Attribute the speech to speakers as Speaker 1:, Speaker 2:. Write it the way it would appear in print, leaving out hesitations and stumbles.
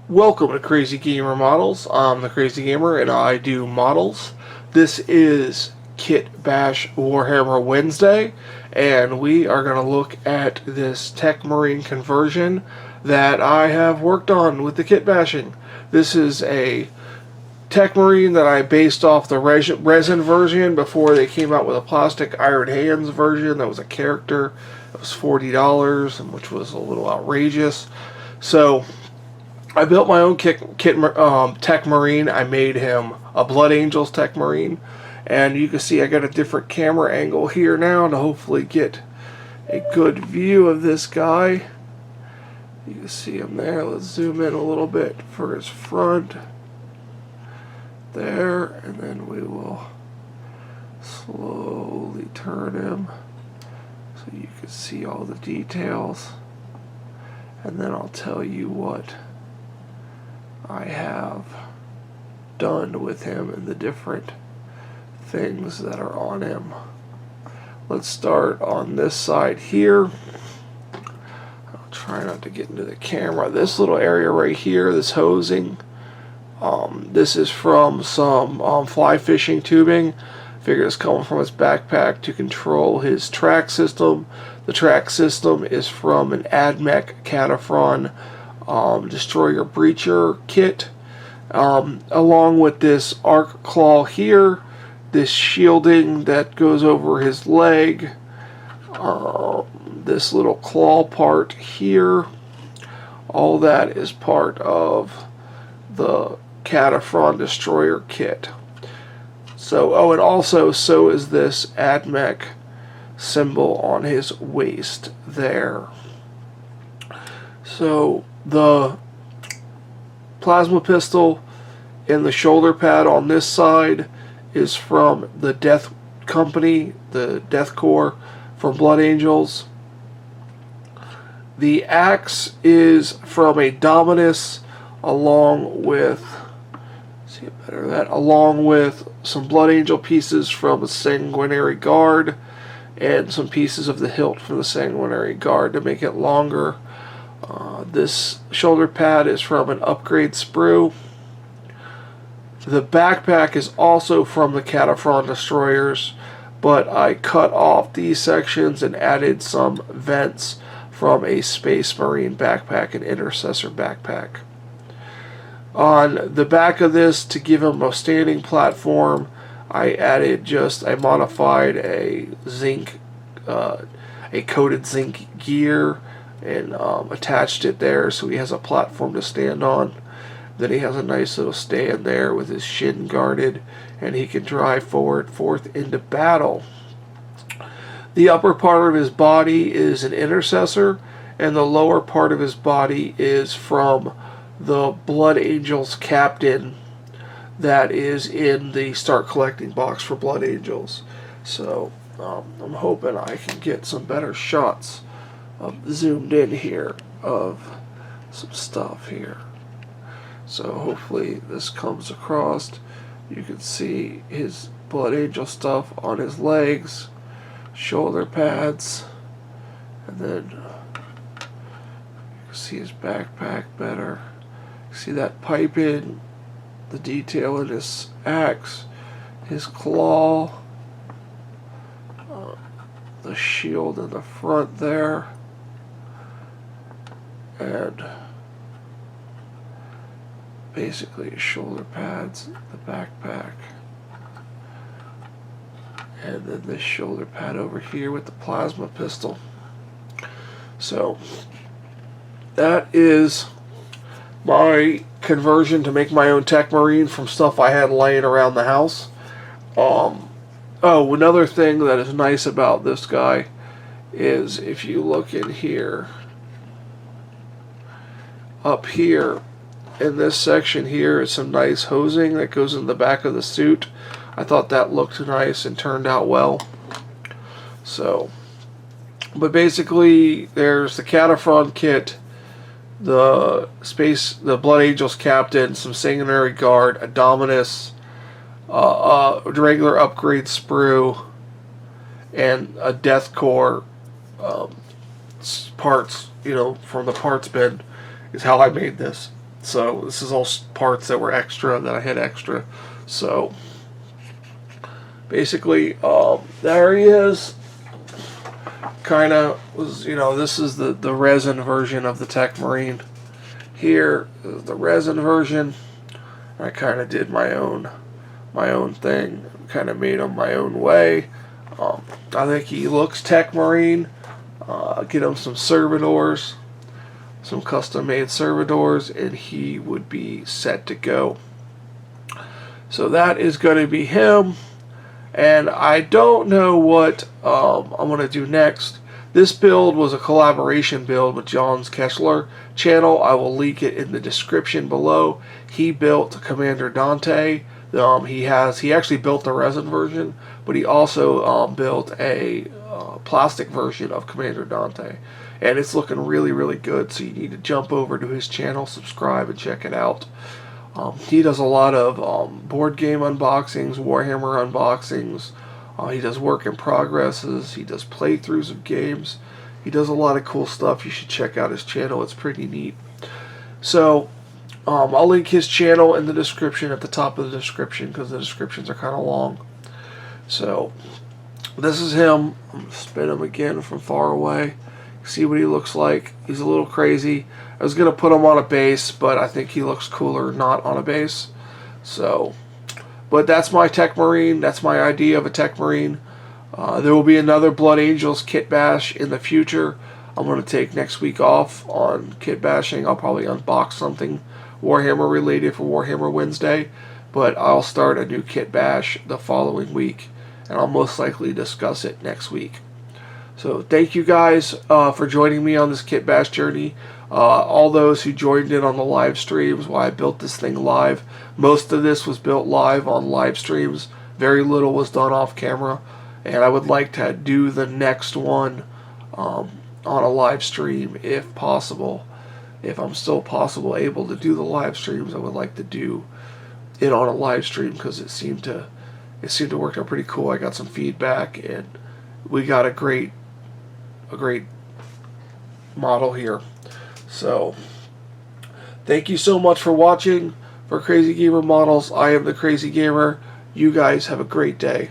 Speaker 1: Welcome to Crazy Gamer Models. I'm the Crazy Gamer and I do models. This is Kit Bash Warhammer Wednesday, and we are going to look at this Tech Marine conversion that I have worked on with the Kit Bashing. This is a Tech Marine that I based off the resin version before they came out with a plastic Iron Hands version that was a character. It was $40, which was a little outrageous. So I built my own Tech Marine. I made him a Blood Angels Tech Marine. And you can see I got a different camera angle here now to hopefully get a good view of this guy. You can see him there. Let's zoom in a little bit for his front. There. And then we will slowly turn him so you can see all the details. And then I'll tell you what I have done with him and the different things that are on him. Let's start on this side here. I'll try not to get into the camera. This little area right here, this hosing, this is from some fly fishing tubing. Figure it's coming from his backpack to control his track system. The track system is from an AdMech Cataphrone Destroyer Breacher kit, along with this arc claw here, this shielding that goes over his leg, this little claw part here. All that is part of the Cataphrone Destroyer kit. So, and also, so is this AdMech symbol on his waist there. So the plasma pistol and the shoulder pad on this side is from the Death Company, the Death Corps from Blood Angels. The axe is from a Dominus, along with, see it better that, along with some Blood Angel pieces from a Sanguinary Guard and some pieces of the hilt from the Sanguinary Guard to make it longer. This shoulder pad is from an upgrade sprue. The backpack is also from the Cataphrone Destroyers, but I cut off these sections and added some vents from a Space Marine backpack, an Intercessor backpack. On the back of this, to give him a standing platform, I modified a zinc, a coated zinc gear, and attached it there so he has a platform to stand on. Then he has a nice little stand there with his shin guarded, and he can drive forth into battle. The upper part of his body is an Intercessor, and the lower part of his body is from the Blood Angels Captain that is in the Start Collecting box for Blood Angels. So I'm hoping I can get some better shots zoomed in here of some stuff here. So hopefully this comes across. You can see his Blood Angel stuff on his legs, shoulder pads, and then you can see his backpack better. You see that piping, the detail in his axe, his claw, the shield in the front there, and basically his shoulder pads, the backpack, and then this shoulder pad over here with the plasma pistol. So that is my conversion to make my own Tech Marine from stuff I had laying around the house. Oh, another thing that is nice about this guy is if you look in here, up here in this section here is some nice hosing that goes in the back of the suit. I thought that looked nice and turned out well. So, but basically there's the Cataphrone kit, the Blood Angels Captain, some Sanguinary Guard, a Dominus, regular upgrade sprue, and a Death Corps parts, from the parts bin, is how I made this. So this is all parts that were extra, that I had extra. So basically, there he is. Kind of was, this is the resin version of the Tech Marine. Here is the resin version. I kind of did my own thing. Kind of made him my own way. I think he looks Tech Marine. Get him some servitors, some custom-made servitors, and he would be set to go. So that is going to be him. And I don't know what I'm going to do next. This build was a collaboration build with John's Kessler channel. I will link it in the description below. He built Commander Dante. He actually built the resin version, but he also built a plastic version of Commander Dante. And it's looking really, really good, so you need to jump over to his channel, subscribe, and check it out. He does a lot of board game unboxings, Warhammer unboxings. He does work in progresses. He does playthroughs of games. He does a lot of cool stuff. You should check out his channel. It's pretty neat. So I'll link his channel in the description, at the top of the description, because the descriptions are kind of long. So this is him. I'm going to spin him again from far away. See what he looks like. He's a little crazy. I was going to put him on a base, but I think he looks cooler not on a base. So, but that's my Tech Marine. That's my idea of a Tech Marine. There will be another Blood Angels kit bash in the future. I'm going to take next week off on kit bashing. I'll probably unbox something Warhammer related for Warhammer Wednesday, but I'll start a new kit bash the following week, and I'll most likely discuss it next week. So thank you guys for joining me on this kit bash journey. All those who joined in on the live streams, why I built this thing live. Most of this was built live on live streams. Very little was done off camera. And I would like to do the next one on a live stream if possible. If I'm still able to do the live streams, I would like to do it on a live stream, because it seemed to work out pretty cool. I got some feedback, and we got a great model here. So thank you so much for watching. For Crazy Gamer Models, I am the Crazy Gamer. You guys have a great day.